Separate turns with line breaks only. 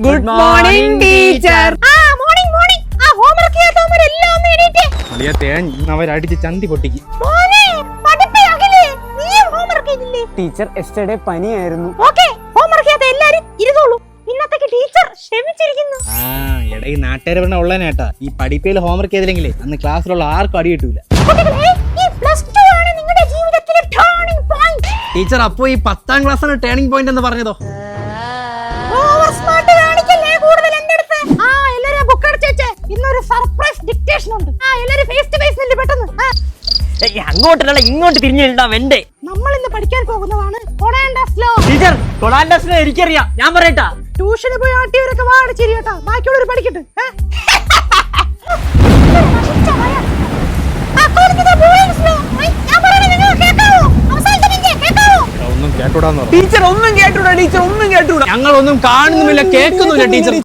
Good morning teacher.
Morning morning. Homework ചെയ്യാത്തവരെല്ലാം ഒന്ന് എണീറ്റേ.
അളിയ തേഞ്ഞ് അവരടിച്ച് ചന്തി പൊട്ടിക്ക്.
മോനെ പഠിപ്പിയാകില്ലേ? നീയും ഹോംവർക്ക് ചെയ്തില്ലേ?
ടീച്ചർ എസ്റ്റർഡേ പനിയായിരുന്നു.
ഓക്കേ, ഹോംവർക്ക് ചെയ്യാത്ത എല്ലാരും ഇരുന്നോളൂ. ഇന്നത്തേക്ക് ടീച്ചർ ക്ഷമിച്ചിരിക്കുന്നു.
എടാ ഈ നാട്ടുകാരെ പറഞ്ഞ ഉള്ളേനേട്ടാ, ഈ പഠിപ്പയിൽ ഹോംവർക്ക് ചെയ്തില്ലെങ്കിലേ അന്ന് ക്ലാസ്സിലുള്ള ആർക്കും അടി കിട്ടൂല.
കുട്ടികളെ, ഈ +2 ആണ് നിങ്ങളുടെ ജീവിതത്തിലെ ടേണിംഗ് പോയിന്റ്.
ടീച്ചർ അപ്പോ ഈ 10ാം ക്ലാസ്സാണ് ടേണിംഗ് പോയിന്റ് എന്ന് പറഞ്ഞതോ?
ഓവർ സ്മാർട്ട് കാണിക്കല്ലേ കൂടുതൽ എന്റെ അടുത്ത്. എല്ലാരും ബുക്ക് അടച്ചു വെച്ചേ. ഇന്നൊരു സർപ്രൈസ് ഡിക്റ്റേഷൻ ഉണ്ട്. എല്ലാരും ഫേസ് ടു ഫേസ് നില്ല് പെട്ടെന്ന്.
അങ്ങോട്ടല്ല ഇങ്ങോട്ട് തിരിഞ്ഞിട്ടാ വെണ്ടേ.
നമ്മൾ ഇന്ന് പഠിക്കാൻ പോകുന്നതാണ് കൊളാൻഡസ് ലോ.
ടീച്ചർ കൊളാൻഡസ് ലോ എനിക്കറിയാം, ഞാൻ പറയട്ടാ.
ട്യൂഷന് പോയി ആട്ടിയവരൊക്കെ വാടി ചിരിയട്ടാ, ബാക്കിയുള്ളവർ പഠിക്കട്ടെ.
ഒന്നും കേട്ടൂടാന്ന് പറഞ്ഞു.
ടീച്ചർ ഒന്നും കേട്ടൂടാ, ടീച്ചർ ഒന്നും കേട്ടൂടാ.
ഞങ്ങളൊന്നും കാണുന്നുമില്ല കേൾക്കുന്നില്ല ടീച്ചർ.